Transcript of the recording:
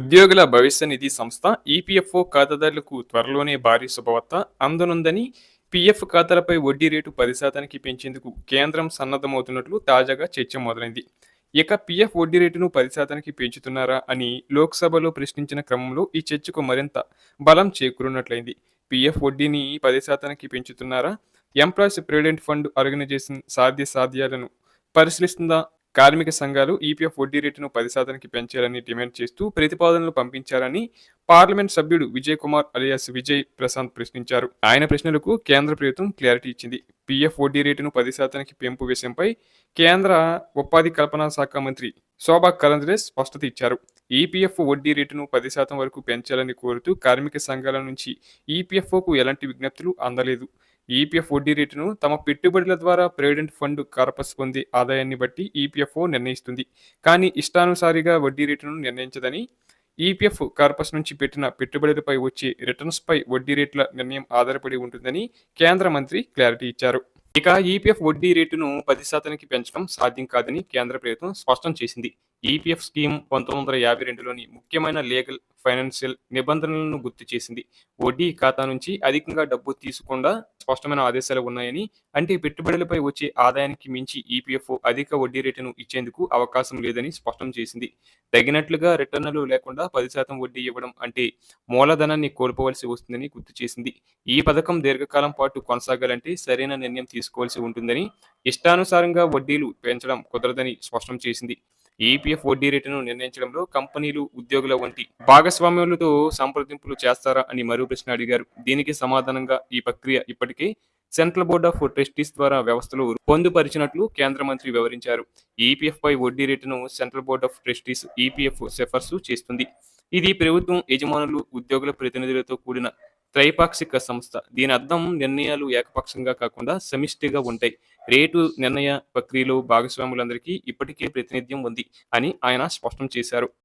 ఉద్యోగుల భవిష్య నిధి సంస్థ ఈపీఎఫ్ఓ ఖాతాదారులకు త్వరలోనే భారీ శుభవార్త అందనుందని పీఎఫ్ ఖాతాలపై వడ్డీ రేటు 10% పెంచేందుకు కేంద్రం సన్నద్ధమవుతున్నట్లు తాజాగా చర్చ మొదలైంది. ఇక పీఎఫ్ వడ్డీ రేటును 10% పెంచుతున్నారా అని లోక్సభలో ప్రశ్నించిన క్రమంలో ఈ చర్చకు మరింత బలం చేకూరున్నట్లయింది. పీఎఫ్ వడ్డీని 10% పెంచుతున్నారా? ఎంప్లాయీస్ ప్రావిడెంట్ ఫండ్ ఆర్గనైజేషన్ సాధ్యాలను పరిశీలిస్తుందా? కార్మిక సంఘాలు ఈపీఎఫ్ వడ్డీ రేటును 10%కి పెంచాలని డిమాండ్ చేస్తూ ప్రతిపాదనలు పంపించారని పార్లమెంట్ సభ్యుడు విజయ్ కుమార్ అలియాస్ విజయ్ ప్రశాంత్ ప్రశ్నించారు. ఆయన ప్రశ్నలకు కేంద్ర ప్రభుత్వం క్లారిటీ ఇచ్చింది. పీఎఫ్ వడ్డీ రేటును 10%కి పెంపు విషయంపై కేంద్ర ఉపాధి కల్పనా శాఖ మంత్రి శోభా కరంద్రే స్పష్టత ఇచ్చారు. ఈపీఎఫ్ వడ్డీ రేటును 10% వరకు పెంచాలని కోరుతూ కార్మిక సంఘాల నుంచి ఈపీఎఫ్ఓకు ఎలాంటి విజ్ఞప్తులు అందలేదు. ఈపీఎఫ్ వడ్డీ రేటును తమ పెట్టుబడుల ద్వారా ప్రావిడెంట్ ఫండ్ కార్పస్ పొందే ఆదాయాన్ని బట్టి ఈపీఎఫ్ఓ నిర్ణయిస్తుంది. కానీ ఇష్టానుసారిగా వడ్డీ రేటును నిర్ణయించదని, ఈపీఎఫ్ కార్పస్ నుంచి పెట్టిన పెట్టుబడులపై వచ్చే రిటర్న్స్పై వడ్డీ రేట్ల నిర్ణయం ఆధారపడి ఉంటుందని కేంద్ర మంత్రి క్లారిటీ ఇచ్చారు. ఇక ఈపీఎఫ్ వడ్డీ రేటును 10%కి పెంచడం సాధ్యం కాదని కేంద్ర ప్రభుత్వం స్పష్టం చేసింది. ఈపీఎఫ్ స్కీమ్ 1952లోని ముఖ్యమైన లీగల్, ఫైనాన్షియల్ నిబంధనలను గుర్తు చేసింది. వడ్డీ ఖాతా నుంచి అధికంగా డబ్బు తీసుకుండా స్పష్టమైన ఆదేశాలు ఉన్నాయని, అంటే పెట్టుబడులపై వచ్చే ఆదాయానికి మించి ఈపీఎఫ్ అధిక వడ్డీ రేటును ఇచ్చేందుకు అవకాశం లేదని స్పష్టం చేసింది. తగినట్లుగా రిటర్నులు లేకుండా 10% వడ్డీ ఇవ్వడం అంటే మూలధనాన్ని కోల్పోవలసి వస్తుందని గుర్తు చేసింది. ఈ పథకం దీర్ఘకాలం పాటు కొనసాగాలంటే సరైన నిర్ణయం తీసుకోవాల్సి ఉంటుందని, ఇష్టానుసారంగా వడ్డీలు పెంచడం కుదరదని స్పష్టం చేసింది. ఈపీఎఫ్ వడ్డీ రేటును నిర్ణయించడంలో కంపెనీలు, ఉద్యోగుల వంటి భాగస్వామ్యులతో సంప్రదింపులు చేస్తారా అని మరో ప్రశ్న అడిగారు. దీనికి సమాధానంగా ఈ ప్రక్రియ ఇప్పటికే సెంట్రల్ బోర్డ్ ఆఫ్ ట్రస్టీస్ ద్వారా వ్యవస్థలో పొందుపరిచినట్లు కేంద్ర మంత్రి వివరించారు. ఈపీఎఫ్ పై వడ్డీ రేటును central board of trustees EPF సిఫార్సు చేస్తుంది. ఇది ప్రభుత్వం, యజమానులు, ఉద్యోగుల ప్రతినిధులతో కూడిన త్రైపాక్షిక సంస్థ. దీని అర్థం నిర్ణయాలు ఏకపక్షంగా కాకుండా సమిష్టిగా ఉంటాయి. రేటు నిర్ణయ ప్రక్రియలో భాగస్వాములందరికీ ఇప్పటికే ప్రాతినిధ్యం ఉంది అని ఆయన స్పష్టం చేశారు.